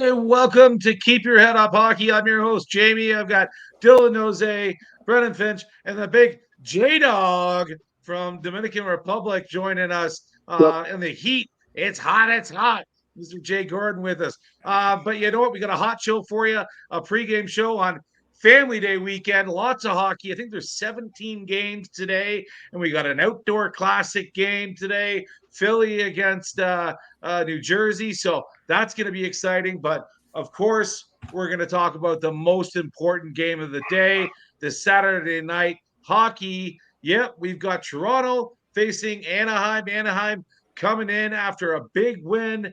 Hey, welcome to Keep Your Head Up Hockey. I'm your host, Jamie. I've got Dylan Nose, Brennan Finch, and the big J Dog from Dominican Republic joining us Yep. in the heat. It's hot. It's hot. Mr. Jay Gordon with us. But you know what? We got a hot show for you, a pregame show on Family Day weekend. Lots of hockey. I think there's 17 games today, and we got an outdoor classic game today. Philly against New Jersey. So that's going to be exciting. But of course, we're going to talk about the most important game of the day, the Saturday night hockey. Yep, we've got Toronto facing Anaheim. Anaheim coming in after a big win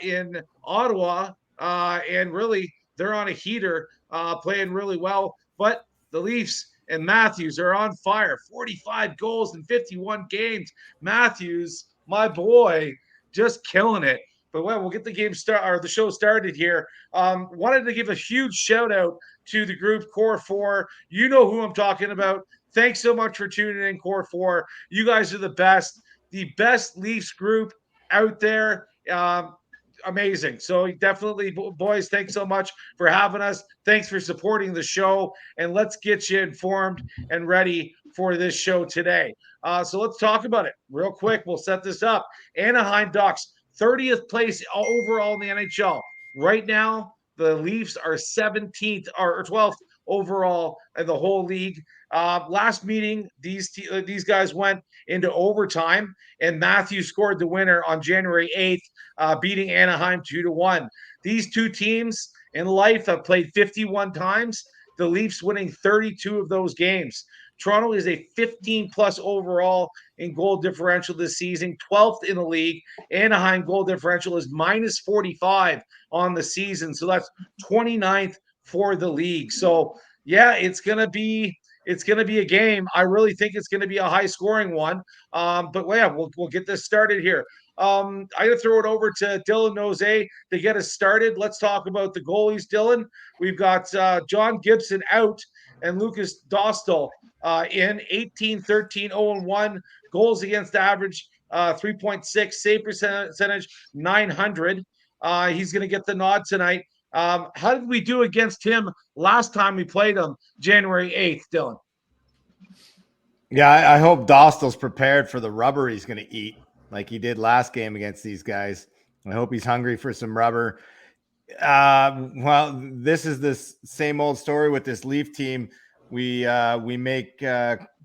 in Ottawa. And really, they're on a heater, playing really well. But the Leafs and Matthews are on fire. 45 goals in 51 games. Matthews, my boy, just killing it. But well, we'll get the game start or the show started here. Wanted to give a huge shout out to the group Core 4. You know who I'm talking about. Thanks so much for tuning in, Core 4. You guys are the best Leafs group out there. Amazing. So definitely, boys, thanks so much for having us. Thanks for supporting the show. And let's get you informed and ready for this show today. So let's talk about it real quick. We'll set this up. Anaheim Ducks, 30th place overall in the NHL. Right now, the Leafs are 17th or 12th overall in the whole league. Last meeting, these guys went into overtime, and Matthews scored the winner on January 8th, beating Anaheim 2-1. These two teams in life have played 51 times. The Leafs winning 32 of those games. Toronto is a 15 plus overall in goal differential this season, 12th in the league. Anaheim goal differential is minus 45 on the season. So that's 29th for the league. So yeah, it's gonna be a game. I really think it's gonna be a high scoring one. But yeah, we'll get this started here. I'm gonna throw it over to Dylan Nose to get us started. Let's talk about the goalies, Dylan. We've got John Gibson out and Lucas Dostal in 18, 13, 0 1, goals against average 3.6, save percentage 900. He's going to get the nod tonight. How did we do against him last time we played him, January 8th, Dylan? Yeah, I hope Dostal's prepared for the rubber he's going to eat like he did last game against these guys. I hope he's hungry for some rubber. Well, this is this same old story with this Leaf team. We make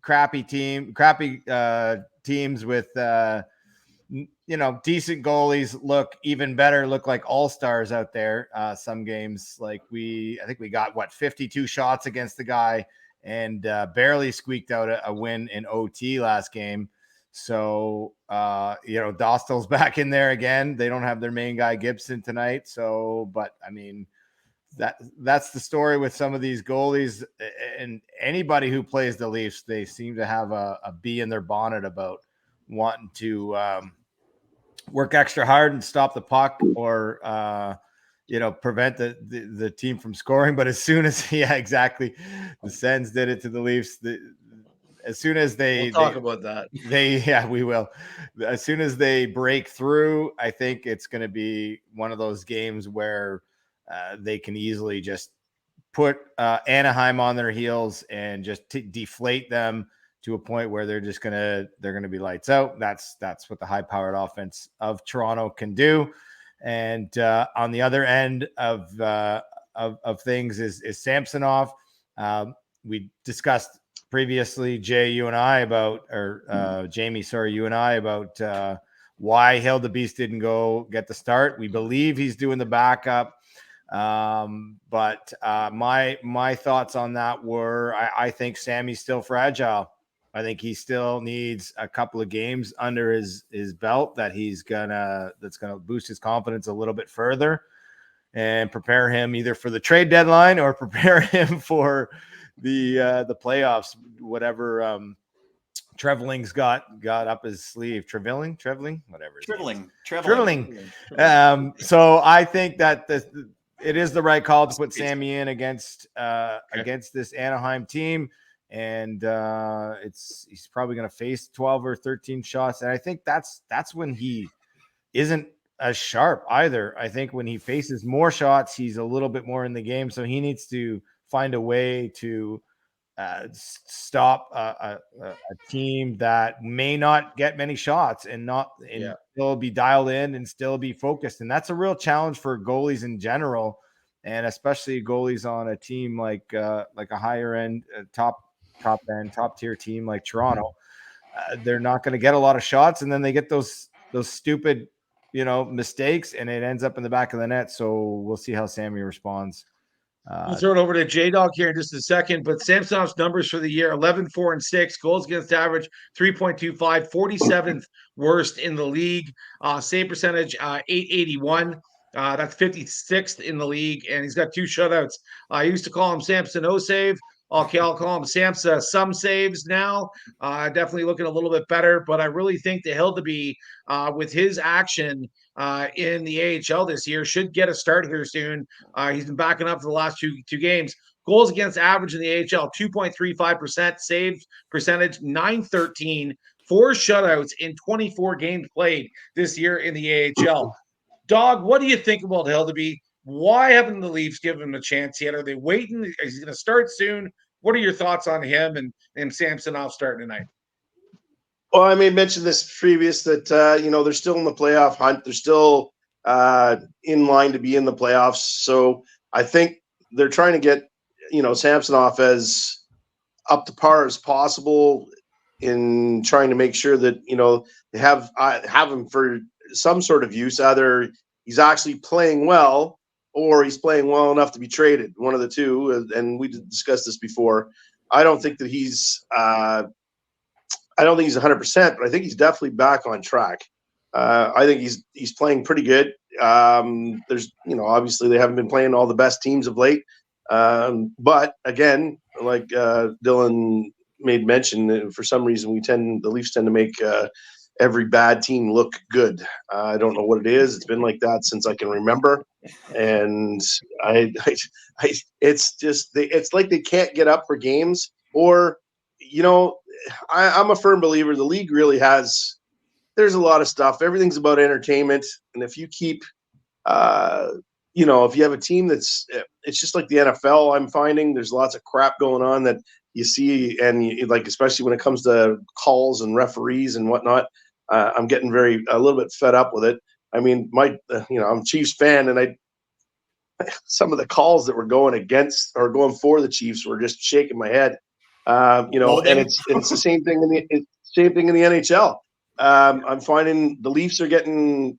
crappy teams with decent goalies look even better, look like all stars out there. Some games, like I think we got 52 shots against the guy and barely squeaked out a win in OT last game. So Dostal's back in there again. They don't have their main guy Gibson tonight. So, but I mean, that's the story with some of these goalies, and anybody who plays the Leafs, they seem to have a bee in their bonnet about wanting to work extra hard and stop the puck, or prevent the team from scoring. But as soon as exactly, the Sens did it to the Leafs. As soon as We'll talk about that. we will. As soon as they break through, I think it's going to be one of those games where they can easily just put Anaheim on their heels and just deflate them to a point where they're gonna be lights out. That's what the high-powered offense of Toronto can do. And on the other end of things is Samsonov. We discussed previously, Jay, you and I about, or Jamie, sorry, you and I about why Hildebeest didn't go get the start. We believe he's doing the backup. But my thoughts on that were, I think Sammy's still fragile. I think he still needs a couple of games under his belt that's gonna boost his confidence a little bit further and prepare him either for the trade deadline or prepare him for the playoffs, whatever Treveling's got up his sleeve. Trevelling, whatever. Trevelling. So I think that it is the right call to put Sammy in against this Anaheim team. And he's probably going to face 12 or 13 shots. And I think that's when he isn't as sharp either. I think when he faces more shots, he's a little bit more in the game. So he needs to find a way to stop a team that may not get many shots and still be dialed in and still be focused. And that's a real challenge for goalies in general, and especially goalies on a team like a higher end, top tier team like Toronto. They're not going to get a lot of shots, and then they get those stupid, mistakes, and it ends up in the back of the net. So we'll see how Sammy responds. We'll throw it over to J-Dog here in just a second, but Samsonov's numbers for the year, 11, 4, and 6, goals against average, 3.25, 47th worst in the league, save percentage, 881. That's 56th in the league, and he's got 2 shutouts. I used to call him Samson O-Save. Okay, I'll call him Samsa some saves now. Definitely looking a little bit better, but I really think the Hildeby, with his action in the AHL this year, should get a start here soon. He's been backing up for the last two games. Goals against average in the AHL, 2.35%, save percentage, 913, 4 shutouts in 24 games played this year in the AHL. Dog, what do you think about Hildeby? Why haven't the Leafs given him a chance yet? Are they waiting? Is he going to start soon? What are your thoughts on him and Samsonov starting tonight? Well, I may mention this previous that, they're still in the playoff hunt. They're still in line to be in the playoffs. So I think they're trying to get, Samsonov as up to par as possible in trying to make sure that, they have him for some sort of use. Either he's actually playing well or he's playing well enough to be traded, one of the two. And we discussed this before. I don't think that he's 100%, but I think he's definitely back on track. I think he's playing pretty good. There's, obviously they haven't been playing all the best teams of late. But again, like Dylan made mention, for some reason the Leafs tend to make every bad team look good. I don't know what it is. It's been like that since I can remember. And it's like they can't get up for games, or, I'm a firm believer the league really there's a lot of stuff. Everything's about entertainment. And if you keep, if you have a team it's just like the NFL, I'm finding there's lots of crap going on that you see. And especially when it comes to calls and referees and whatnot, I'm getting a little bit fed up with it. I mean, I'm a Chiefs fan, and some of the calls that were going against or going for the Chiefs were just shaking my head. And it's the same thing in the NHL. I'm finding the Leafs are getting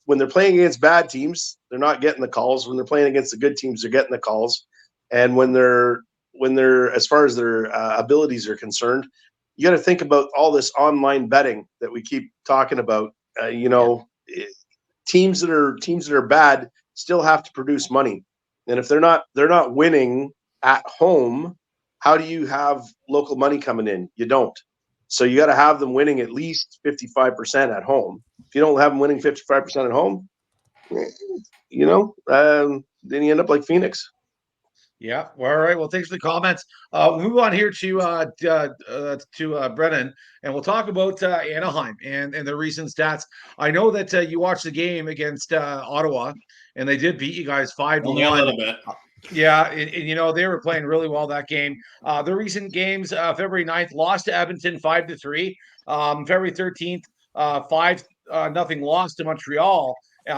when they're playing against bad teams, they're not getting the calls. When they're playing against the good teams, they're getting the calls. And when they're as far as their abilities are concerned, you got to think about all this online betting that we keep talking about. Teams that are bad still have to produce money, and if they're not winning at home, how do you have local money coming in? You don't. So you got to have them winning at least 55% at home. If you don't have them winning 55% at home, then you end up like Phoenix. Yeah. Well, all right. Well, thanks for the comments. We'll move on here to Brennan, and we'll talk about Anaheim and the recent stats. I know that you watched the game against Ottawa, and they did beat you guys 5-1. Only a little bit. Yeah, and they were playing really well that game. The recent games, February 9th, lost to Edmonton 5-3. February 13th, 5-0 loss to Montreal.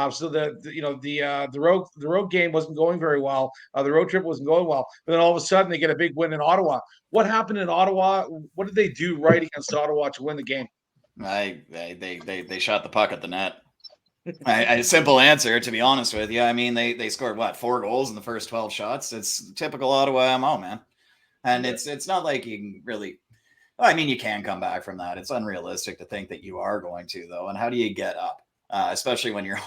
So the road game wasn't going very well. The road trip wasn't going well. But then all of a sudden they get a big win in Ottawa. What happened in Ottawa? What did they do right against Ottawa to win the game? They shot the puck at the net. A simple answer, to be honest with you. I mean, they scored 4 goals in the first 12 shots. It's typical Ottawa MO, man. And it's not like you can really. I mean, you can come back from that. It's unrealistic to think that you are going to, though. And how do you get up? Especially when your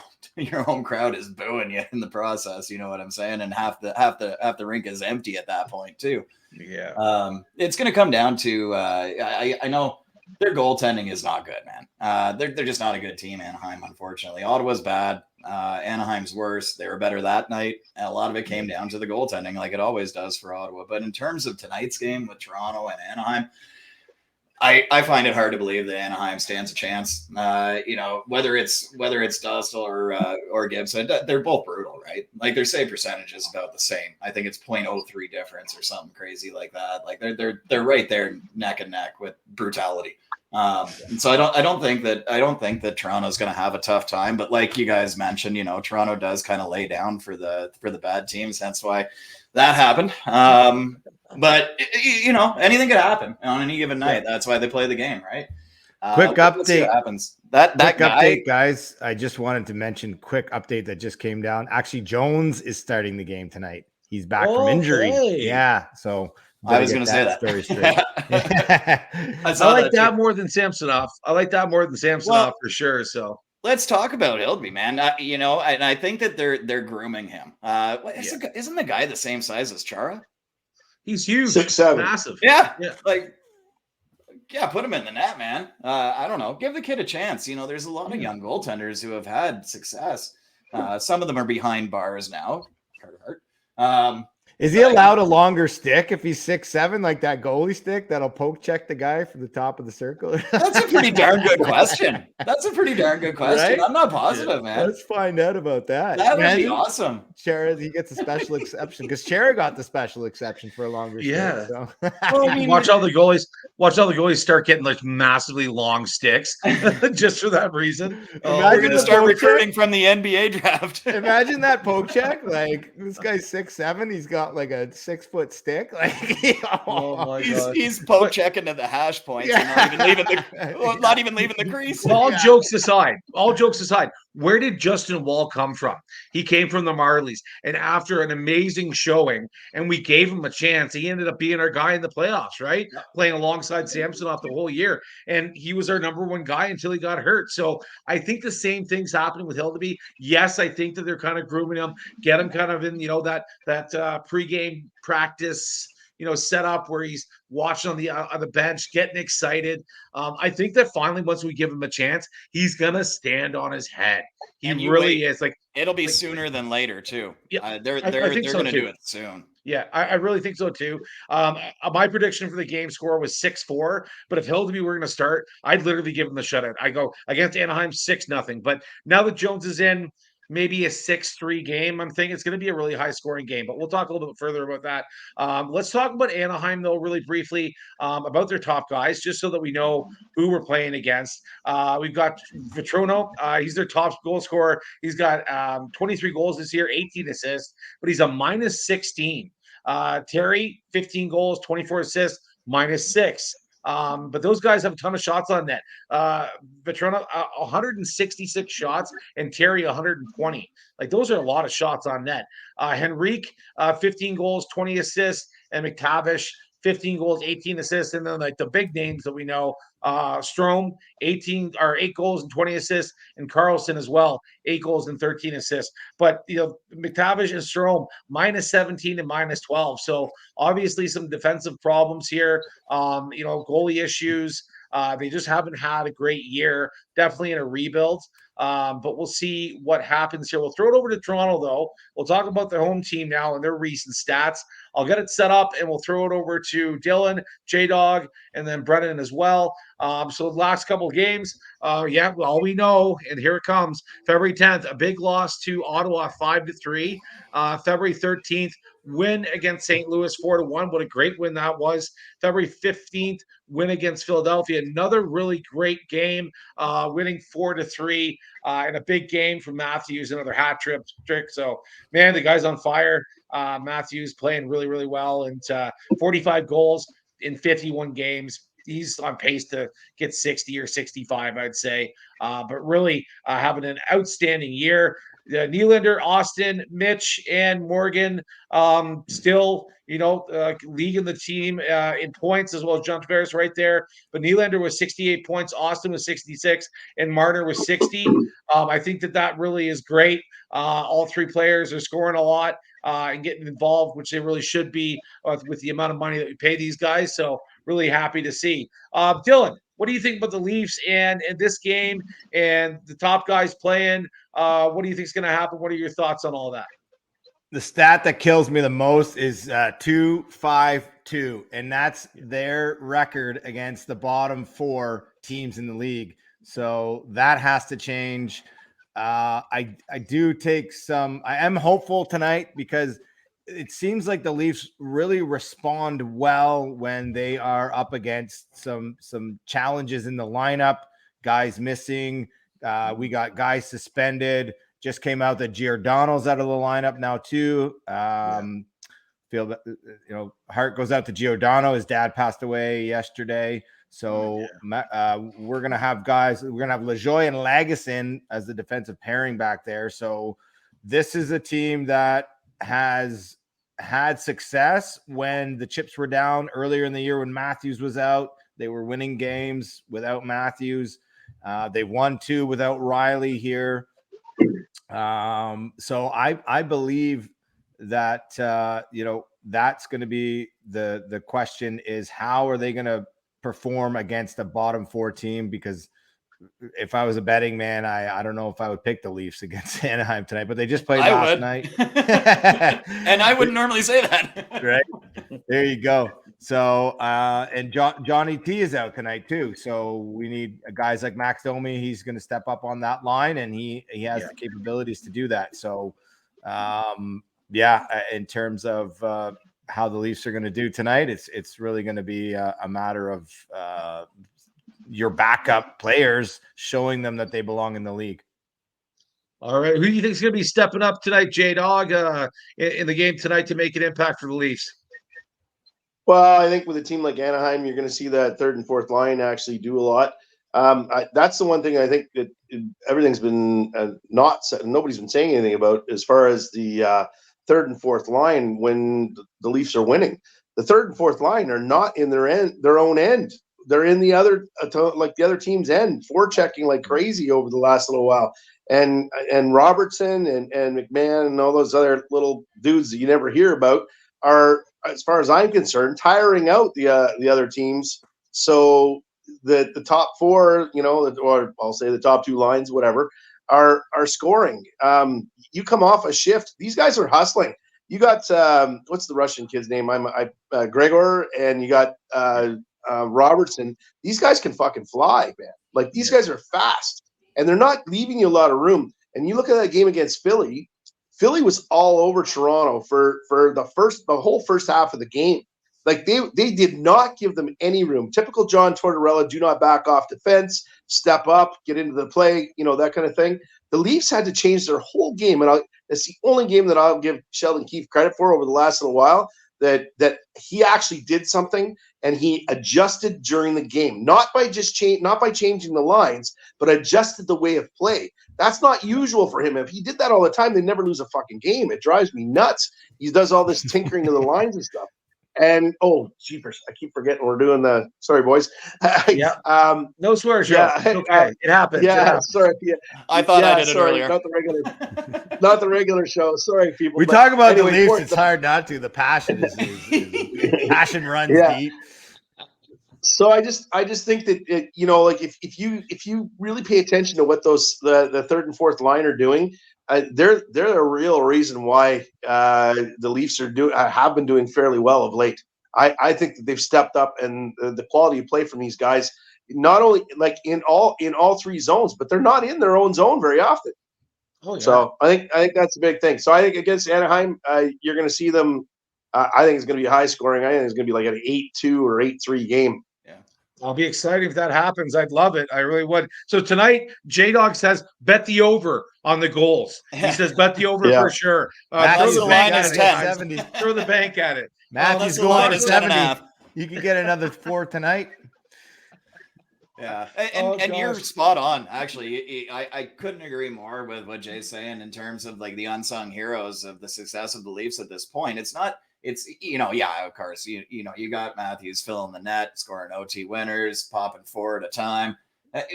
home crowd is booing you in the process, you know what I'm saying? And half the rink is empty at that point too. Yeah. It's going to come down to I know their goaltending is not good, man. They're just not a good team, Anaheim, unfortunately. Ottawa's bad. Anaheim's worse. They were better that night. And a lot of it came down to the goaltending, like it always does for Ottawa. But in terms of tonight's game with Toronto and Anaheim, I find it hard to believe that Anaheim stands a chance. Whether it's Dust or Gibson, they're both brutal, right? Like their save percentage is about the same. I think it's 0.03 difference or something crazy like that. Like they're right there neck and neck with brutality. And so I don't think that Toronto's going to have a tough time. But like you guys mentioned, Toronto does kind of lay down for the bad teams. That's why that happened. But anything could happen on any given night. That's why they play the game, right? Quick Let's see update. what happens. That guy, update, guys. I just wanted to mention quick update that just came down. Actually, Jones is starting the game tonight. He's back from injury. Okay. Yeah. So I was going to say that. story straight. I like that more than Samsonov. For sure. So let's talk about Hildeby, man. And I think that they're grooming him. Isn't the guy the same size as Chara? He's huge, 6'7", massive. Yeah. Put him in the net, man. I don't know. Give the kid a chance. There's a lot of young goaltenders who have had success. Some of them are behind bars now. Carter Hart. Is he allowed a longer stick if he's 6'7", like that goalie stick that'll poke check the guy from the top of the circle? That's a pretty darn good question. Right? I'm not positive, man. Let's find out about that. That would be awesome. Chara, he gets a special exception because Chara got the special exception for a longer stick. So. Watch all the goalies start getting like massively long sticks just for that reason. We're going to start recruiting from the NBA draft. Imagine that poke check. Like this guy's 6'7", he's got like a 6-foot stick. Like he's poke checking to the hash points and not even leaving the crease. All jokes aside, where did Justin Wall come from? He came from the Marlies, and after an amazing showing, and we gave him a chance, he ended up being our guy in the playoffs, right? Playing alongside Samsonov the whole year, and he was our number one guy until he got hurt. So I think the same thing's happening with Hildeby. Yes, I think that they're kind of grooming him, get him kind of in, that pregame practice, set up where he's watching on the bench, getting excited. I think that finally, once we give him a chance, he's gonna stand on his head. He really is. Like it'll be sooner than later too. Yeah, they're gonna do it soon. Yeah, I really think so too. My prediction for the game score was 6-4. But if Hildeby were going to start, I'd literally give him the shutout. I go against Anaheim 6-0. But now that Jones is in, maybe a 6-3 game. I'm thinking it's going to be a really high scoring game, but we'll talk a little bit further about that. Let's talk about Anaheim though, really briefly, about their top guys, just so that we know who we're playing against. We've got Vitrono. He's their top goal scorer. He's got 23 goals this year, 18 assists, but he's a -16. Terry, 15 goals, 24 assists, -6. But those guys have a ton of shots on net. Vitrono, 166 shots, and Terry 120. Like those are a lot of shots on net. Henrique, 15 goals, 20 assists, and McTavish, 15 goals, 18 assists, and then like the big names that we know, Strome, 8 goals and 20 assists, and Carlson as well, 8 goals and 13 assists. But McTavish and Strome -17 and -12. So obviously some defensive problems here. Goalie issues. They just haven't had a great year. Definitely in a rebuild. But we'll see what happens here. We'll throw it over to Toronto, though. We'll talk about the home team now and their recent stats. I'll get it set up, and we'll throw it over to Dylan, J-Dog, and then Brennan as well. So the last couple of games, all we know, and here it comes, February 10th, a big loss to Ottawa, 5-3. February 13th, win against St. Louis, 4-1. What a great win that was. February 15th, win against Philadelphia. Another really great game, winning 4-3, and a big game from Matthews, another hat trick. So, man, the guy's on fire. Matthews playing really, really well, and 45 goals in 51 games. He's on pace to get 60 or 65, I'd say. But really having an outstanding year. Nylander, Austin, Mitch, and Morgan still, leading the team in points, as well as John Tavares right there. But Nylander was 68 points, Austin was 66, and Marner was 60. I think that really is great. All three players are scoring a lot and getting involved, which they really should be with the amount of money that we pay these guys. So really happy to see. Dylan, what do you think about the Leafs and this game and the top guys playing? What do you think is going to happen? What are your thoughts on all that? The stat that kills me the most is 2-5-2, and that's their record against the bottom 4 teams in the league. So that has to change. I do take some. I am hopeful tonight because it seems like the Leafs really respond well when they are up against some challenges in the lineup. Guys missing. We got guys suspended. Just came out that Giordano's out of the lineup now too. Feel that heart goes out to Giordano. His dad passed away yesterday, so we're gonna have guys. We're gonna have LaJoie and Lagesson as the defensive pairing back there. So this is a team that has had success when the chips were down earlier in the year when Matthews was out. They were winning games without Matthews. They won 2 without Riley here. So I believe that that's going to be the question is how are they going to perform against a bottom 4 team? Because if I was a betting man, I don't know if I would pick the Leafs against Anaheim tonight, but they just played last night. And I wouldn't normally say that. Right. There you go. So, and Johnny T is out tonight too. So we need guys like Max Domi. He's going to step up on that line, and he has the capabilities to do that. So, in terms of how the Leafs are going to do tonight, it's really going to be a matter of your backup players showing them that they belong in the league. All right. Who do you think is going to be stepping up tonight, J-Dog, in the game tonight to make an impact for the Leafs? Well, I think with a team like Anaheim, you're going to see that third and fourth line actually do a lot. That's the one thing I think that everything's been not said, nobody's been saying anything about as far as the third and fourth line when the Leafs are winning. The third and fourth line are not in their own end. They're in the other team's end, forechecking like crazy over the last little while. And Robertson and McMahon and all those other little dudes that you never hear about are, as far as I'm concerned, tiring out the other teams. So the top 4, or I'll say the top 2 lines, whatever, are scoring. You come off a shift; these guys are hustling. You got what's the Russian kid's name? Gregor, and you got Robertson. These guys can fucking fly, man. Like these guys are fast, and they're not leaving you a lot of room. And you look at that game against Philly. Philly was all over Toronto for the whole first half of the game. Like they did not give them any room. Typical John Tortorella, do not back off defense, step up, get into the play, that kind of thing. The Leafs had to change their whole game, and it's the only game that I'll give Sheldon Keefe credit for over the last little while that he actually did something and he adjusted during the game, not by changing the lines, but adjusted the way of play. That's not usual for him. If he did that all the time, they'd never lose a fucking game. It drives me nuts. He does all this tinkering of the lines and stuff. And jeepers, I keep forgetting we're doing the. Sorry, boys. No swears. Yeah, okay, it happens. Yeah, it happens. Sorry. Yeah, I thought I did it earlier. Not the regular show. Sorry, people. We talk about the Leafs. It's hard not to. The passion is passion runs deep. So I just think that if you really pay attention to what the third and fourth line are doing, they're a real reason why the Leafs have been doing fairly well of late. I think that they've stepped up, and the quality of play from these guys, not only like in all 3 zones, but they're not in their own zone very often. Oh, yeah. So I think that's a big thing. So I think against Anaheim, you're going to see them. I think it's going to be high scoring. I think it's going to be like an 8-2 or 8-3 game. I'll be excited if that happens. I'd love it. I really would. So tonight, J-Dog says, bet the over on the goals. He says, bet the over for sure. Throw the line is 10. Throw the bank at it. Matthew's going for 70. You can get another 4 tonight. Yeah. And you're spot on. Actually, I couldn't agree more with what Jay's saying in terms of like the unsung heroes of the success of the Leafs at this point. It's of course, you got Matthews filling the net, scoring OT winners, popping 4 at a time,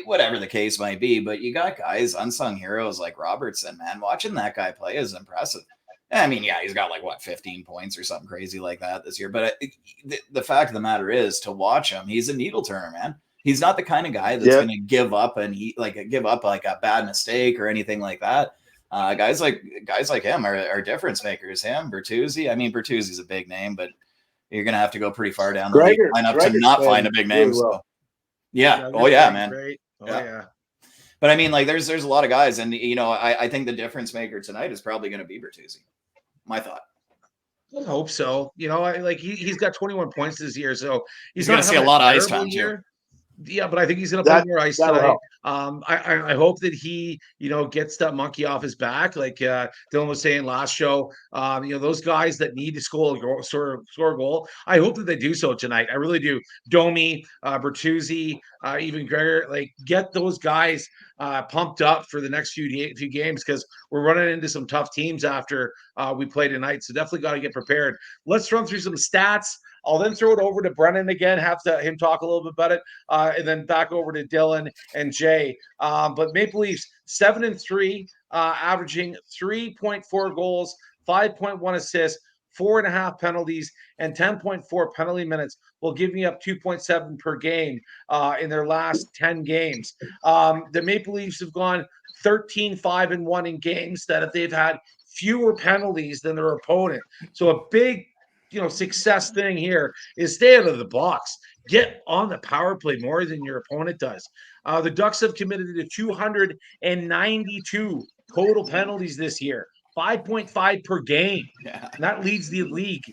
whatever the case might be. But you got guys, unsung heroes like Robertson, man. Watching that guy play is impressive. I mean, he's got 15 points or something crazy like that this year. But the fact of the matter is, to watch him, he's a needle turner, man. He's not the kind of guy that's going to give up a bad mistake or anything like that. Guys like him are difference makers. Him, Bertuzzi. I mean, Bertuzzi's a big name, but you're gonna have to go pretty far down the league lineup to not find a big name. Really well. So. Yeah. Gregor's Oh yeah, playing man. Great. Oh Yeah. yeah. But I mean, like, there's a lot of guys, and I think the difference maker tonight is probably going to be Bertuzzi. My thought. I hope so. He's got 21 points this year, so He's going to see a lot of ice time too. Yeah, but I think he's going to play more ice that'll tonight. help. I hope that he, gets that monkey off his back, like Dylan was saying last show. Those guys that need to score a goal. I hope that they do so tonight. I really do. Domi, Bertuzzi, even Gregor, like get those guys pumped up for the next few games because we're running into some tough teams after we play tonight. So definitely got to get prepared. Let's run through some stats. I'll then throw it over to Brennan again, have him talk a little bit about it, and then back over to Dylan and Jay. But Maple Leafs 7-3, averaging 3.4 goals, 5.1 assists, 4.5 penalties, and 10.4 penalty minutes. Will give me up 2.7 per game in their last 10 games. The Maple Leafs have gone 13-5-1 in games that they've had fewer penalties than their opponent. So a big success thing here is stay out of the box. Get on the power play more than your opponent does. The Ducks have committed to 292 total penalties this year, 5.5 per game. Yeah. And that leads the league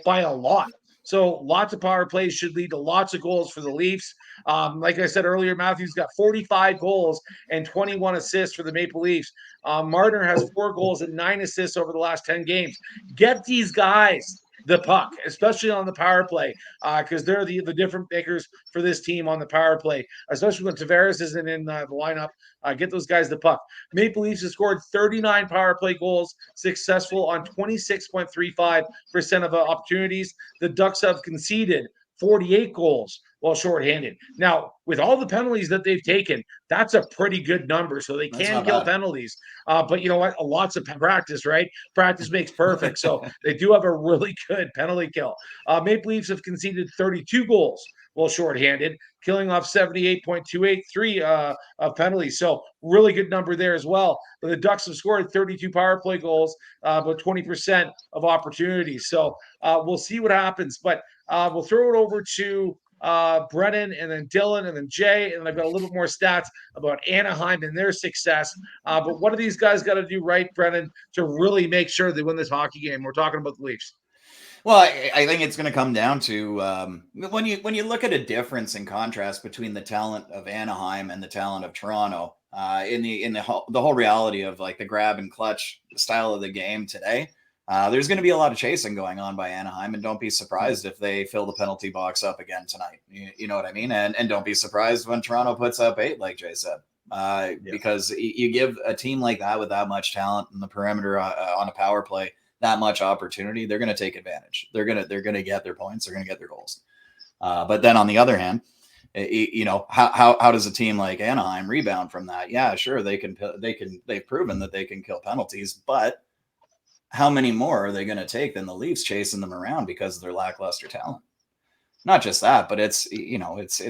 by a lot. So lots of power plays should lead to lots of goals for the Leafs. Like I said earlier, Matthews got 45 goals and 21 assists for the Maple Leafs. Marner has 4 goals and 9 assists over the last 10 games. Get these guys the puck, especially on the power play, because they're the difference makers for this team on the power play, especially when Tavares isn't in the lineup. Get those guys the puck. Maple Leafs have scored 39 power play goals, successful on 26.35% of opportunities. The Ducks have conceded 48 goals while shorthanded. Now, with all the penalties that they've taken, that's a pretty good number. So they can kill penalties. But you know what? Lots of practice, right? Practice makes perfect. So they do have a really good penalty kill. Maple Leafs have conceded 32 goals while shorthanded, killing off 78.283 of penalties. So really good number there as well. But the Ducks have scored 32 power play goals, about 20% of opportunities. So we'll see what happens. But we'll throw it over to Brennan and then Dylan and then Jay. And I've got a little bit more stats about Anaheim and their success. But what do these guys got to do right, Brennan, to really make sure they win this hockey game? We're talking about the Leafs. Well, I think it's going to come down to when you look at a difference in contrast between the talent of Anaheim and the talent of Toronto in the whole reality of like the grab and clutch style of the game today. There's going to be a lot of chasing going on by Anaheim, and don't be surprised if they fill the penalty box up again tonight. You know what I mean? And don't be surprised when Toronto puts up 8, like Jay said, because you give a team like that with that much talent in the perimeter on a power play that much opportunity, they're going to take advantage. They're going to get their points. They're going to get their goals. But then on the other hand, how does a team like Anaheim rebound from that? Yeah, sure. They've proven that they can kill penalties, but how many more are they going to take than the Leafs chasing them around because of their lackluster talent? Not just that, but it's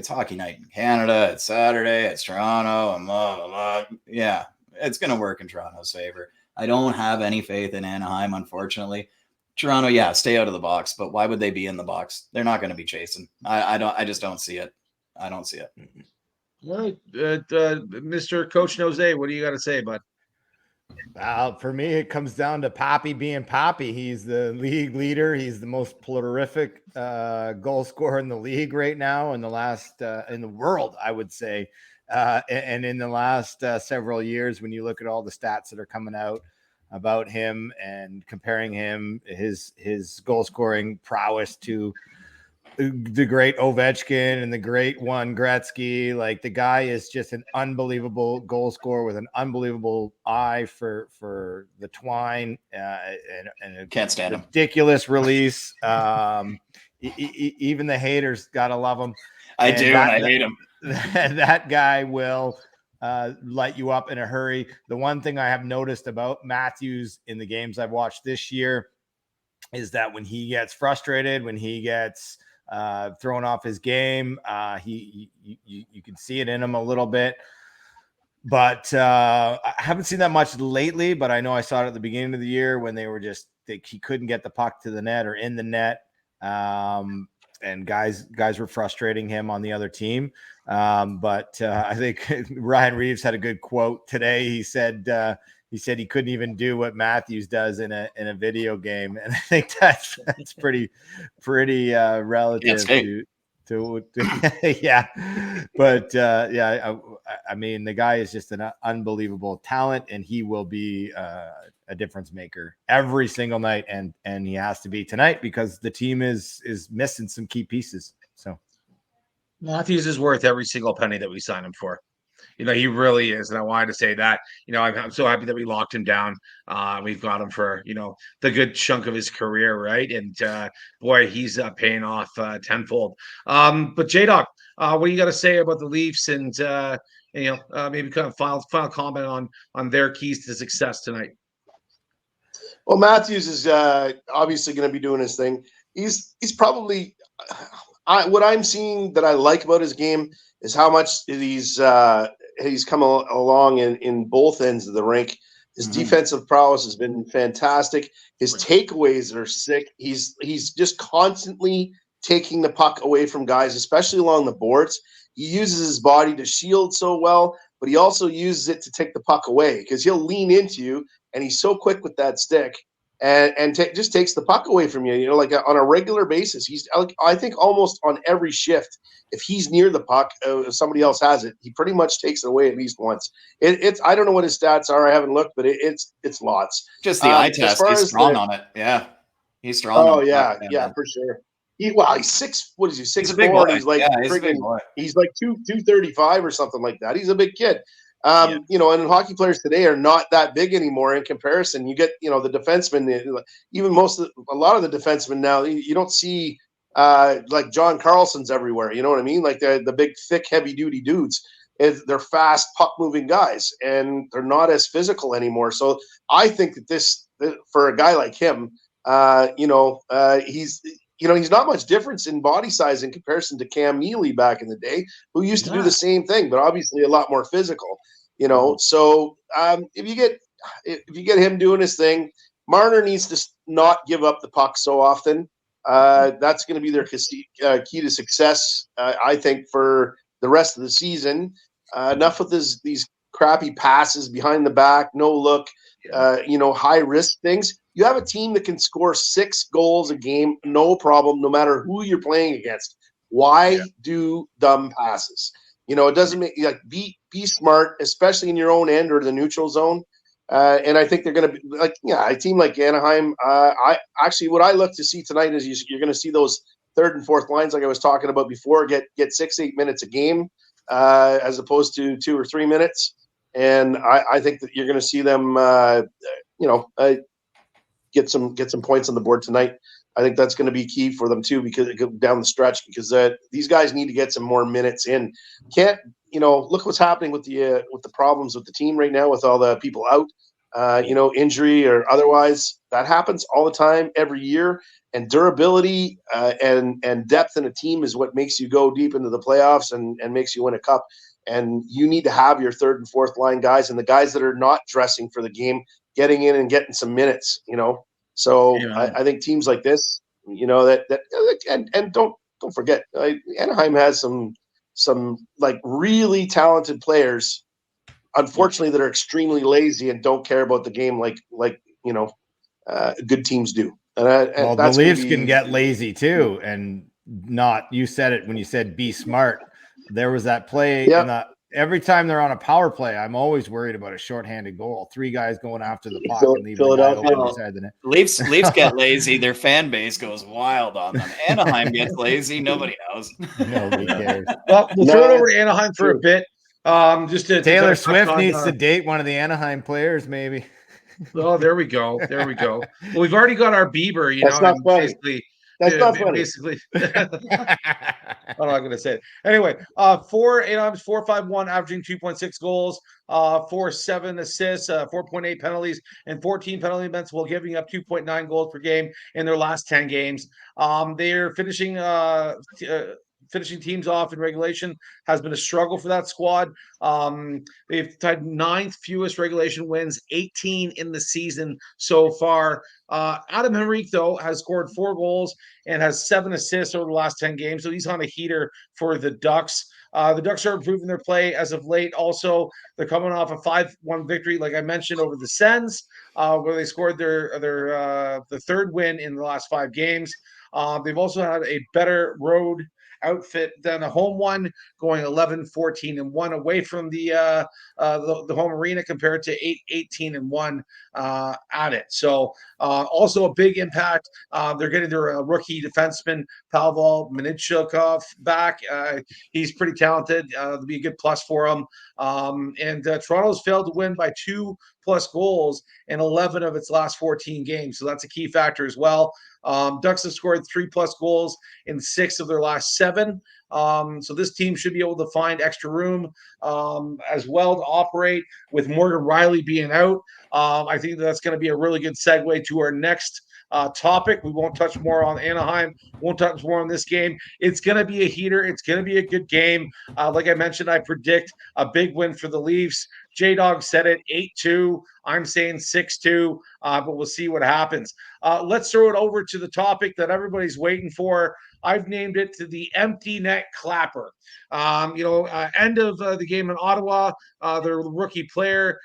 hockey night in Canada. It's Saturday. It's Toronto. And blah, blah, blah. Yeah, it's going to work in Toronto's favor. I don't have any faith in Anaheim, unfortunately. Toronto, yeah, stay out of the box, but why would they be in the box? They're not going to be chasing. I just don't see it. I don't see it. All right, Mr. Coach Nose, what do you got to say, bud? For me, it comes down to Papi being Papi. He's the league leader. He's the most prolific goal scorer in the league right now, in the world, I would say. And in the last several years, when you look at all the stats that are coming out about him and comparing his goal scoring prowess to the great Ovechkin and the great one Gretzky, like the guy is just an unbelievable goal scorer with an unbelievable eye for the twine and can't stand him. Ridiculous release. Even the haters gotta love him. I hate him. That guy will light you up in a hurry. The one thing I have noticed about Matthews in the games I've watched this year is that when he gets frustrated, when he gets thrown off his game, you can see it in him a little bit. But I haven't seen that much lately, but I know I saw it at the beginning of the year when they were he couldn't get the puck to the net or in the net. And guys were frustrating him on the other team. But I think Ryan Reeves had a good quote today. He said he couldn't even do what Matthews does in a video game. And I think that's pretty relative to yeah. But I mean, the guy is just an unbelievable talent, and he will be a difference maker every single night, and he has to be tonight because the team is missing some key pieces. So Matthews is worth every single penny that we signed him for. He really is. And I wanted to say that, I'm so happy that we locked him down. We've got him for, the good chunk of his career, right? And boy, he's paying off tenfold. But J-Doc, what do you got to say about the Leafs and, maybe kind of final comment on their keys to success tonight? Well, Matthews is obviously going to be doing his thing. He's probably what I'm seeing that I like about his game is how much he's come along in both ends of the rink. His defensive prowess has been fantastic. His takeaways are sick. He's just constantly taking the puck away from guys, especially along the boards. He uses his body to shield so well, but he also uses it to take the puck away because he'll lean into you, and he's so quick with that stick and just takes the puck away from you. Like on a regular basis. He's I think almost on every shift. If he's near the puck, if somebody else has it, he pretty much takes it away at least once. It's I don't know what his stats are. I haven't looked, but it's lots. Just the eye test. He's strong on it. Yeah, he's strong. Oh yeah, for sure. He's 6. What is he? 6'4". He's like he's like 235 or something like that. He's a big kid. And hockey players today are not that big anymore in comparison. You get, the defensemen, even a lot of the defensemen now, you don't see like John Carlson's everywhere. You know what I mean? Like the big, thick, heavy duty dudes. They're fast, puck moving guys, and they're not as physical anymore. So I think that for a guy like him, he's not much difference in body size in comparison to Cam Neely back in the day, who used to do the same thing, but obviously a lot more physical. So if you get him doing his thing, Marner needs to not give up the puck so often. That's going to be their key to success, I think, for the rest of the season. Enough with these crappy passes behind the back, no look, high risk things. You have a team that can score 6 goals a game, no problem, no matter who you're playing against. Why do dumb passes? It doesn't make be smart, especially in your own end or the neutral zone. And I think they're going to be a team like Anaheim. What I look to see tonight is you're going to see those third and fourth lines, like I was talking about before, get 6-8 minutes a game as opposed to 2 or 3 minutes. And I think that you're going to see them, get some points on the board tonight. I think that's going to be key for them too, because it goes down the stretch, because these guys need to get some more minutes in. Look what's happening with the problems with the team right now with all the people out, injury or otherwise. That happens all the time, every year. And durability and depth in a team is what makes you go deep into the playoffs and makes you win a cup. And you need to have your third and fourth line guys, and the guys that are not dressing for the game getting in and getting some minutes. So I think teams like this, and don't forget, Anaheim has some like really talented players, unfortunately, that are extremely lazy and don't care about the game like good teams do. And the Leafs can get lazy too, and not. You said it when you said be smart. There was that play. Yep. Every time they're on a power play, I'm always worried about a shorthanded goal. 3 guys going after the puck and leaving the guy open inside the net. Leafs get lazy. Their fan base goes wild on them. Anaheim gets lazy. Nobody knows. Nobody cares. Well, we'll throw it over to Anaheim for a bit. Taylor Swift needs to date one of the Anaheim players, maybe. Oh, there we go. Well, we've already got our Bieber, That's not funny. Basically. That's not funny. Basically, I'm not going to say it. Anyway, 4 Anaheim's 4.51, averaging 2.6 goals, 4.7 assists, 4.8 penalties, and 14 penalty minutes, while giving up 2.9 goals per game in their last 10 games. They're finishing finishing teams off in regulation has been a struggle for that squad. They've had 9th fewest regulation wins, 18 in the season so far. Adam Henrique, though, has scored 4 goals and has 7 assists over the last 10 games. So he's on a heater for the Ducks. The Ducks are improving their play as of late. Also, they're coming off a 5-1 victory, like I mentioned, over the Sens, where they scored the 3rd win in the last 5 games. They've also had a better road outfit than a home one, going 11-14-1 away from the home arena compared to 18-1 at it. So also a big impact. They're getting their rookie defenseman Pavel Mintyukov back. He's pretty talented. It'll be a good plus for him. And Toronto's failed to win by 2+ goals in 11 of its last 14 games. So that's a key factor as well. Ducks have scored 3+ goals in 6 of their last 7. So this team should be able to find extra room as well to operate with Morgan Riley being out. I think that's going to be a really good segue to our next topic. We won't touch more on Anaheim. Won't touch more on this game. It's going to be a heater. It's going to be a good game. Like I mentioned, I predict a big win for the Leafs. J-Dog said it, 8-2. I'm saying 6-2, but we'll see what happens. Let's throw it over to the topic that everybody's waiting for. I've named it to the empty net clapper. End of the game in Ottawa, their rookie player,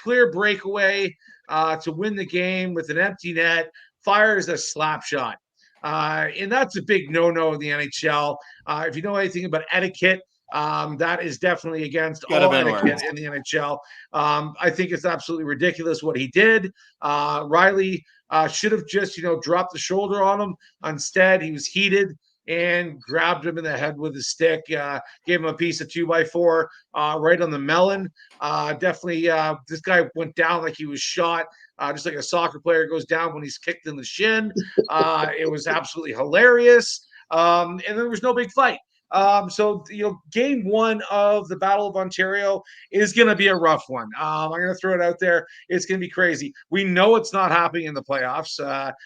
clear breakaway to win the game with an empty net, fires a slap shot. And that's a big no-no in the NHL. If you know anything about etiquette, that is definitely against all etiquette in the NHL. I think it's absolutely ridiculous what he did. Riley should have just, dropped the shoulder on him. Instead, he was heated and grabbed him in the head with a stick, gave him a piece of 2x4 right on the melon. Definitely, this guy went down like he was shot, just like a soccer player goes down when he's kicked in the shin. It was absolutely hilarious. And there was no big fight. So game 1 of the Battle of Ontario is going to be a rough one. I'm going to throw it out there. It's going to be crazy. We know it's not happening in the playoffs,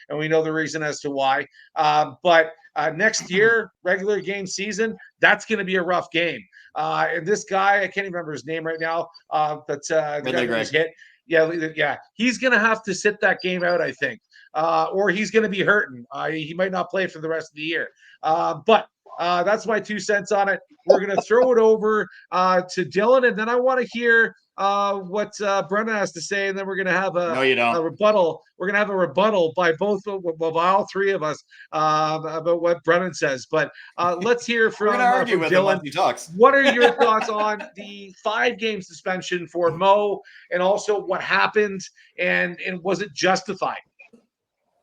and we know the reason as to why. But next year, regular game season, that's going to be a rough game. And this guy, I can't even remember his name right now, but the guy that was hit. Yeah. He's going to have to sit that game out, I think, or he's going to be hurting. He might not play for the rest of the year. But that's my 2 cents on it. We're going to throw it over to Dylan, and then I want to hear what Brennan has to say, and then we're going to have a rebuttal. We're going to have a rebuttal by by all 3 of us about what Brennan says. But let's hear from Dylan. What are your thoughts on the 5-game suspension for Mo, and also what happened, and was it justified?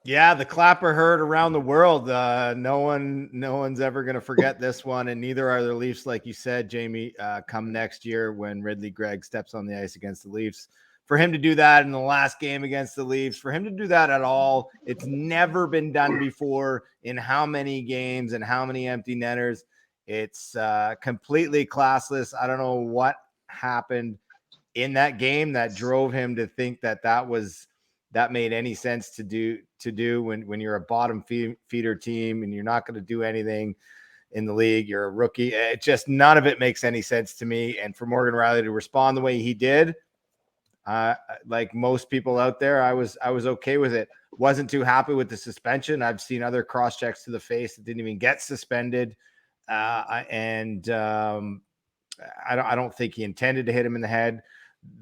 Yeah, the clapper heard around the world. No one's ever going to forget this one, and neither are the Leafs, like you said, Jamie. Come next year when Ridley Gregg steps on the ice against the Leafs, for him to do that in the last game against the Leafs, for him to do that at all, it's never been done before. In how many games and how many empty netters? It's completely classless. I don't know what happened in that game that drove him to think that made any sense to do when you're a bottom feeder team and you're not going to do anything in the league. You're a rookie. It just, none of it makes any sense to me. And for Morgan Riley to respond the way he did, like most people out there, I was okay with it. Wasn't too happy with the suspension. I've seen other cross checks to the face that didn't even get suspended. I don't think he intended to hit him in the head.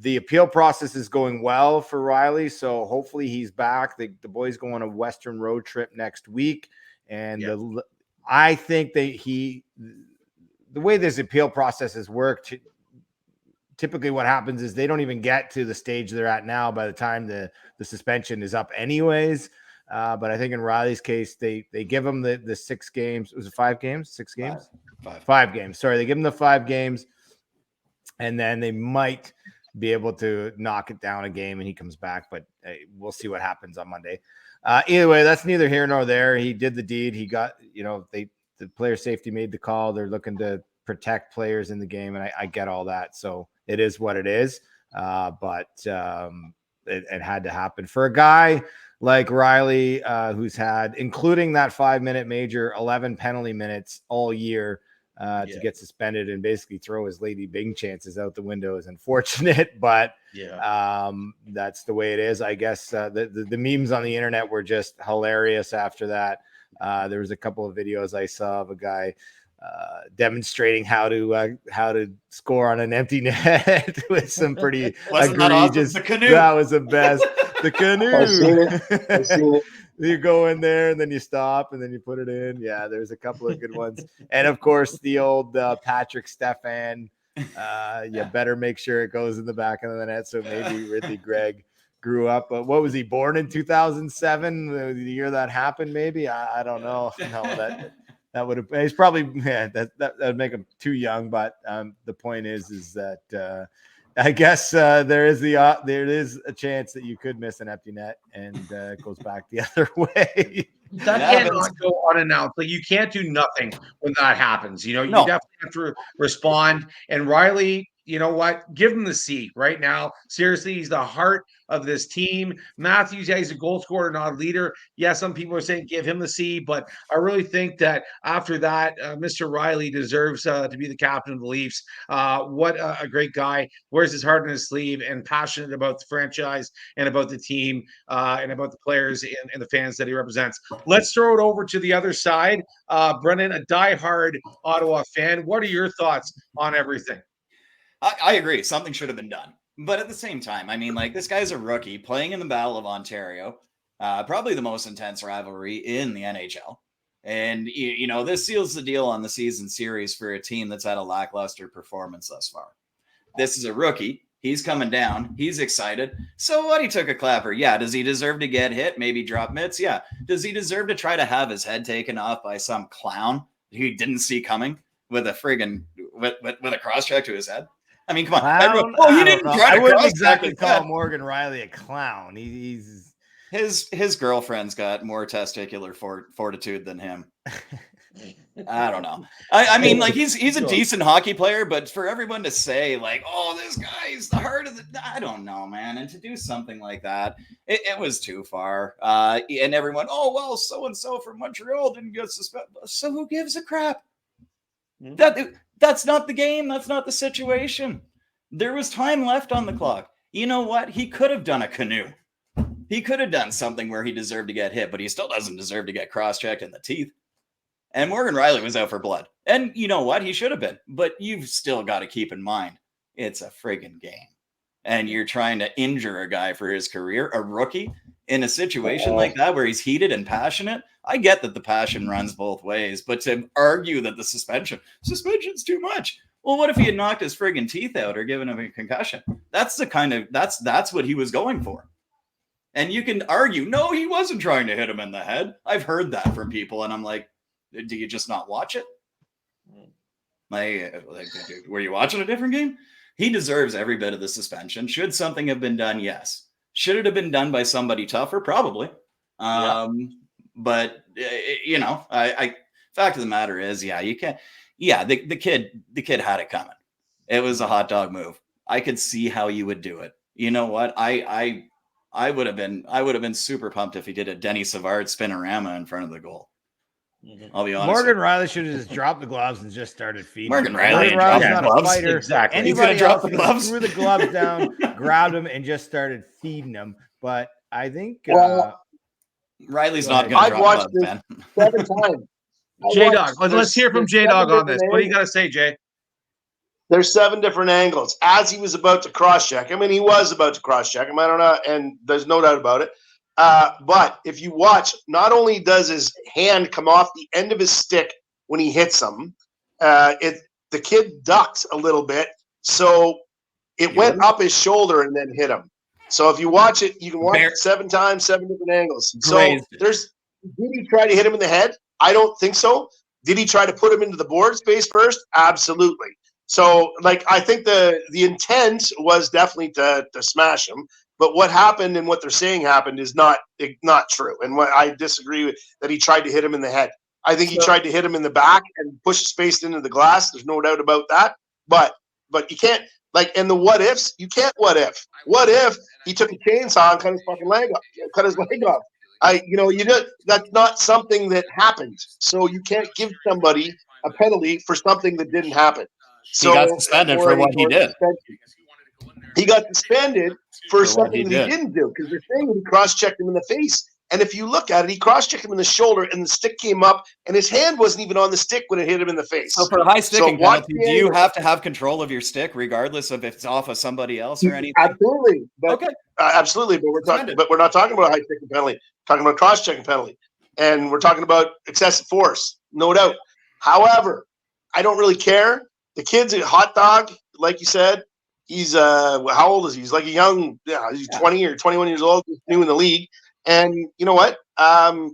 The appeal process is going well for Riley, so hopefully he's back. The boys go on a Western road trip next week, and I think the way this appeal process has worked, typically what happens is they don't even get to the stage they're at now by the time the suspension is up anyways. But I think in Riley's case, they give him the 6 games. Was it 5 games? 6 games? 5 games. Sorry, they give him the 5 games, and then they might be able to knock it down a game and he comes back, but we'll see what happens on Monday. Either way, that's neither here nor there. He did the deed. He got, the player safety made the call. They're looking to protect players in the game, and I get all that. So it is what it is. But it had to happen for a guy like Riley, who's had, including that 5-minute major, 11 penalty minutes all year to get suspended and basically throw his Lady Bing chances out the window is unfortunate, but that's the way it is. I guess the memes on the internet were just hilarious after that. There was a couple of videos I saw of a guy demonstrating how to score on an empty net with some pretty egregious. The canoe. That was the best. The canoe. I've seen it. You go in there and then you stop and then you put it in. Yeah, there's a couple of good ones. And of course, the old Patrick Stefan. You better make sure it goes in the back of the net. So maybe Ridley Gregg grew up. But what was he, born in 2007? The year that happened, maybe? I don't know. No, that would have. He's probably that would make him too young. But the point is that. I guess there is a chance that you could miss an empty net and it goes back the other way. That cannot go unannounced. Like, you can't do nothing when that happens. You definitely have to respond. And Riley, you know what? Give him the C right now. Seriously, he's the heart of this team. Matthews, he's a goal scorer, not a leader. Yeah, some people are saying give him the C, but I really think that after that, Mr. Riley deserves to be the captain of the Leafs. What a great guy. Wears his heart in his sleeve and passionate about the franchise and about the team and about the players and the fans that he represents. Let's throw it over to the other side. Brennan, a diehard Ottawa fan. What are your thoughts on everything? I agree. Something should have been done. But at the same time, I mean, like, this guy's a rookie playing in the Battle of Ontario, probably the most intense rivalry in the NHL. And, this seals the deal on the season series for a team that's had a lackluster performance thus far. This is a rookie. He's coming down. He's excited. So what? He took a clapper. Yeah. Does he deserve to get hit? Maybe drop mitts? Yeah. Does he deserve to try to have his head taken off by some clown he didn't see coming with a friggin' with a cross check to his head? I mean, come on. Everyone, he didn't try to I wouldn't exactly call Morgan Riley a clown. He's his girlfriend's got more testicular fortitude than him. I don't know. I mean, like, he's a decent hockey player, but for everyone to say, like, oh, this guy's the heart of the, I don't know, man. And to do something like that, it was too far. And everyone, oh, well, so-and-so from Montreal didn't get suspended. So who gives a crap? That's not the game. That's not the situation. There was time left on the clock. You know what? He could have done a canoe. He could have done something where he deserved to get hit, but he still doesn't deserve to get cross-checked in the teeth. And Morgan Riley was out for blood. And you know what? He should have been. But you've still got to keep in mind, it's a friggin' game. And you're trying to injure a guy for his career, a rookie, in a situation like that where he's heated and passionate. I get that the passion runs both ways, but to argue that the suspension's too much. Well, what if he had knocked his friggin' teeth out or given him a concussion? That's the kind of, that's what he was going for. And you can argue, no, he wasn't trying to hit him in the head. I've heard that from people, and I'm like, do you just not watch it? Like, were you watching a different game? He deserves every bit of the suspension. Should something have been done? Yes. Should it have been done by somebody tougher? Probably. But I fact of the matter is, you can't. Yeah, the kid had it coming. It was a hot dog move. I could see how you would do it. You know what? I would have been super pumped if he did a Denny Savard spinorama in front of the goal. I'll be honest. Morgan Riley should have just dropped the gloves and just started feeding. Morgan Riley's not a fighter. Exactly. Anybody else threw the gloves down, grabbed him, and just started feeding them. But I think Riley's not going to drop gloves, man. 7 times. J-Dog. Let's hear from J-Dog on this. What do you got to say, Jay? There's 7 different angles. As he was about to cross-check, I mean, he was about to cross-check him. I don't know, and there's no doubt about it. But if you watch, not only does his hand come off the end of his stick when he hits him, the kid ducked a little bit, so it went up his shoulder and then hit him. So if you watch it, you can watch it 7 times, 7 different angles. So did he try to hit him in the head? I don't think so. Did he try to put him into the board space first? Absolutely. So, like, I think the intent was definitely to smash him. But what happened and what they're saying happened is not true. And what I disagree with, that he tried to hit him in the head. I think he tried to hit him in the back and push his face into the glass. There's no doubt about that. But you can't, Like, and the what ifs, you can't what if. What if he took a chainsaw and cut his fucking leg off? Cut his leg off. That's not something that happened. So you can't give somebody a penalty for something that didn't happen. So He got suspended for what he did. He got suspended for something he that he did. didn't do, because they're saying he cross-checked him in the face. And if you look at it, he cross-checked him in the shoulder, and the stick came up, and his hand wasn't even on the stick when it hit him in the face. So for a high sticking watch penalty, do you have to have control of your stick regardless of if it's off of somebody else or anything? Absolutely. But, Okay. absolutely, but we're not talking about a high sticking penalty. We're talking about cross-checking penalty, and we're talking about excessive force, no doubt. However, I don't really care. The kid's a hot dog, like you said. He's how old is he? He's like a young, he's 20 or 21 years old, new in the league. And you know what? I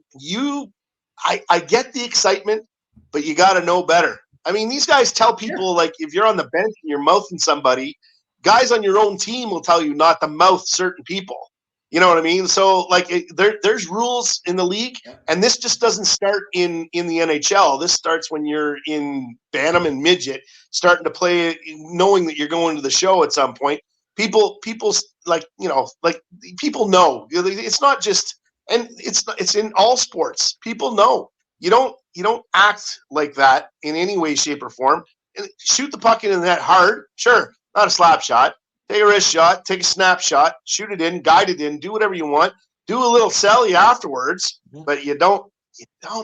get the excitement, but you got to know better. I mean, these guys tell people, like, if you're on the bench and you're mouthing somebody, guys on your own team will tell you not to mouth certain people. You know what I mean? So, like, there's rules in the league, and this just doesn't start in the NHL. This starts when you're in Bantam and midget, starting to play, knowing that you're going to the show at some point. People like people know. It's not just, and it's in all sports. People know. You don't act like that in any way, shape, or form. Shoot the puck in the net hard, sure, not a slap shot. Take a wrist shot, take a snapshot, shoot it in, guide it in, do whatever you want. Do a little celly afterwards, but you don't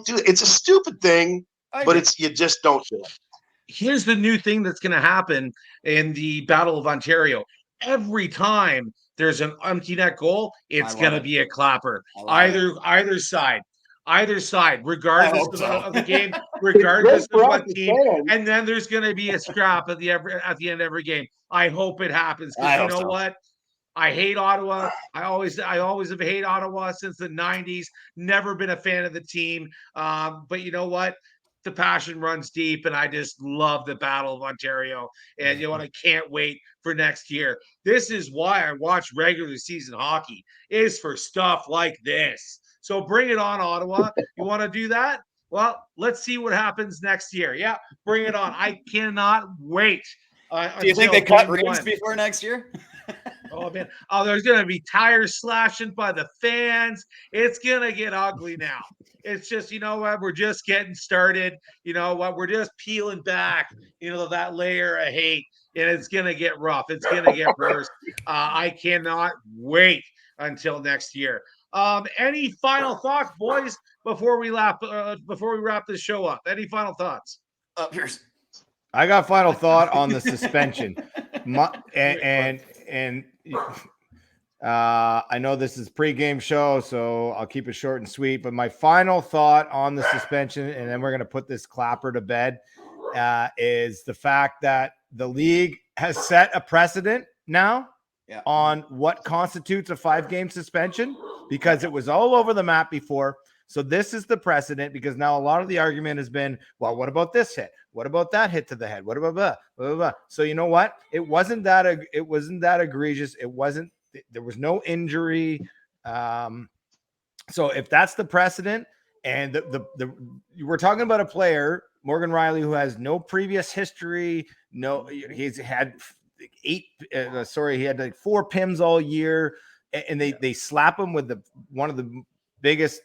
do it. It's a stupid thing, but you just don't do it. Here's the new thing that's going to happen in the Battle of Ontario. Every time there's an empty net goal, it's going to be a clapper. Either side, regardless of the game, regardless of what team. And then there's going to be a scrap at the end of every game. I hope it happens, because you know what? I hate Ottawa. I always have hated Ottawa since the 90s. Never been a fan of the team. But you know what? The passion runs deep, and I just love the Battle of Ontario. And you know what? I can't wait for next year. This is why I watch regular season hockey, is for stuff like this. So bring it on, Ottawa. You want to do that? Well, let's see what happens next year. Yeah, bring it on. I cannot wait. Do you think they cut Reeves before next year? Oh, man. Oh, there's going to be tires slashing by the fans. It's going to get ugly now. It's just, you know what? We're just getting started. You know what? We're just peeling back, that layer of hate, and it's going to get rough. It's going to get worse. I cannot wait until next year. Any final thoughts, boys, before we wrap this show up? Any final thoughts? Here's. I got final thought on the suspension. I know this is pregame show, so I'll keep it short and sweet. But my final thought on the suspension, and then we're going to put this clapper to bed, is the fact that the league has set a precedent now on what constitutes a 5-game suspension, because it was all over the map before. So this is the precedent, because now a lot of the argument has been, well, what about this hit? What about that hit to the head? What about blah, blah, blah. So you know what? It wasn't that egregious. There was no injury. So if that's the precedent, and we're talking about a player, Morgan Rielly, who has no previous history. No, he's had he had like 4 PIMs all year, and they slap him with one of the biggest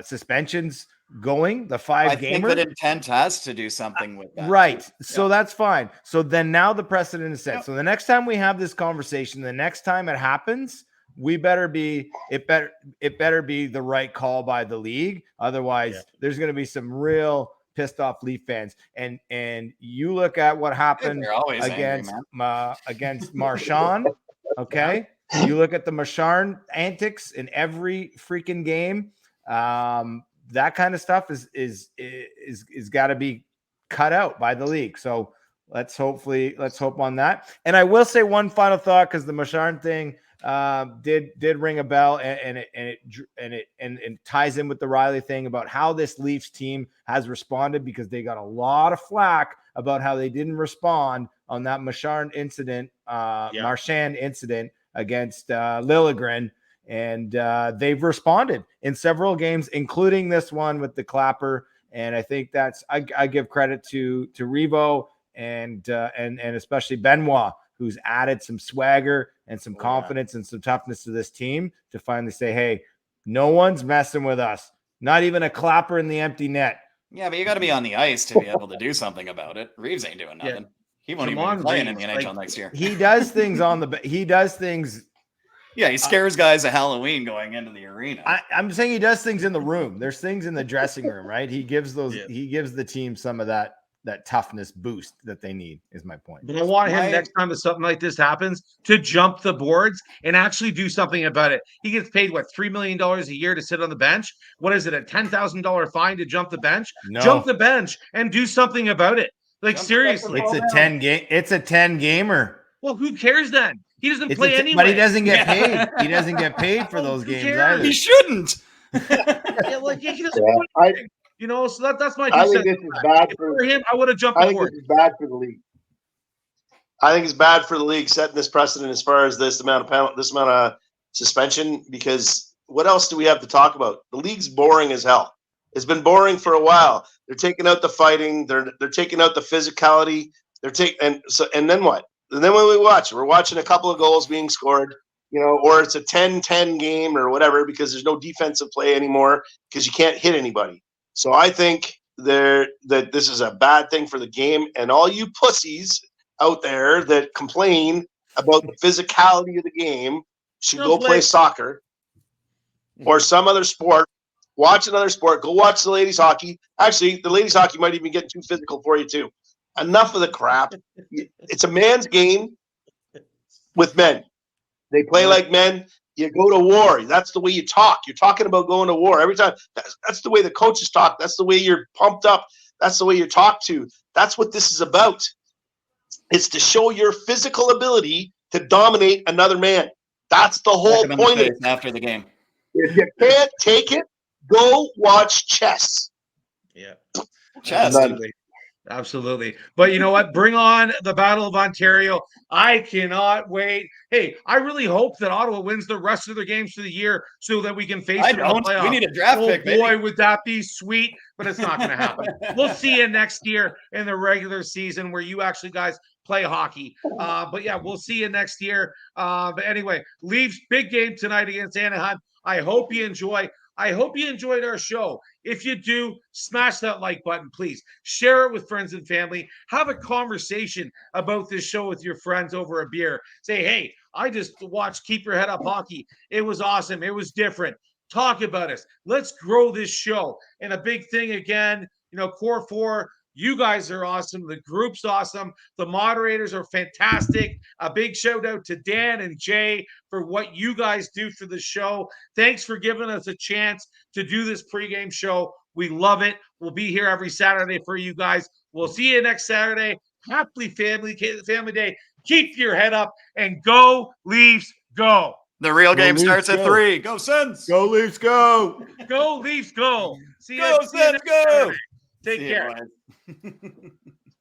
suspensions going, the 5-gamer. I think that intent has to do something with that. Right. So that's fine. So then now the precedent is set. Yep. So the next time we have this conversation, the next time it happens, it better be the right call by the league. Otherwise, there's going to be some real pissed off Leaf fans. And you look at what happened against Marchand. Okay. You look at the Marchand antics in every freaking game. That kind of stuff is got to be cut out by the league. So let's hope on that. And I will say one final thought, because the Marchand thing did ring a bell, and it ties in with the Rielly thing about how this Leafs team has responded, because they got a lot of flack about how they didn't respond on that Marchand incident against Liljegren. And they've responded in several games, including this one with the clapper. And I think I give credit to Revo and especially Benoit, who's added some swagger and some confidence and some toughness to this team to finally say, hey, no one's messing with us. Not even a clapper in the empty net. Yeah, but you got to be on the ice to be able to do something about it. Reeves ain't doing nothing. He won't even be playing in the NHL next year. He does things he does things. Yeah, he scares guys at Halloween going into the arena. I'm saying he does things in the room. There's things in the dressing room, right? He gives he gives the team some of that toughness boost that they need, is my point. But I want him next time that something like this happens to jump the boards and actually do something about it. He gets paid, what, $3 million a year to sit on the bench? What is it, a $10,000 fine to jump the bench? No. Jump the bench and do something about it. Like, seriously. It's a 10 gamer. Well, who cares then? He doesn't play anyway. But he doesn't get paid. He doesn't get paid for those games either. He shouldn't. Yeah, like, he doesn't do anything. You know, so that's my I think this is bad for him. I would have jumped I the think board. this is bad for the league. I think it's bad for the league setting this precedent as far as this amount of suspension, because what else do we have to talk about? The league's boring as hell. It's been boring for a while. They're taking out the fighting. They're taking out the physicality. And then what? And then when we watch, we're watching a couple of goals being scored, you know, or it's a 10-10 game or whatever because there's no defensive play anymore because you can't hit anybody. So I think that this is a bad thing for the game, and all you pussies out there that complain about the physicality of the game should go play soccer or some other sport. Watch another sport. Go watch the ladies hockey. Actually, the ladies hockey might even get too physical for you too. Enough of the crap. It's a man's game with men. They play like men. You go to war. That's the way you talk. You're talking about going to war every time. That's the way the coaches talk. That's the way you're pumped up. That's the way you're talked to. That's what this is about. It's to show your physical ability to dominate another man. That's the whole point of it. After the game. If you can't take it, go watch chess. Yeah. Chess. Absolutely. But you know what? Bring on the Battle of Ontario. I cannot wait. Hey, I really hope that Ottawa wins the rest of their games for the year so that we can face them in the playoffs. We need a draft pick, baby. Boy, would that be sweet, but it's not going to happen. We'll see you next year in the regular season where you actually guys play hockey. But yeah, we'll see you next year. But anyway, Leafs, big game tonight against Anaheim. I hope you enjoy. I hope you enjoyed our show. If you do, smash that like button, please. Share it with friends and family. Have a conversation about this show with your friends over a beer. Say, hey, I just watched Keep Your Head Up Hockey. It was awesome. It was different. Talk about us. Let's grow this show. And a big thing again, you know, Core 4, you guys are awesome. The group's awesome. The moderators are fantastic. A big shout out to Dan and Jay for what you guys do for the show. Thanks for giving us a chance to do this pregame show. We love it. We'll be here every Saturday for you guys. We'll see you next Saturday. Happy Family Day. Keep your head up and go Leafs, go. The real game starts at 3. Go Sens. Go Leafs, go. Go Leafs, go. See you. Go Sens, go. Take care.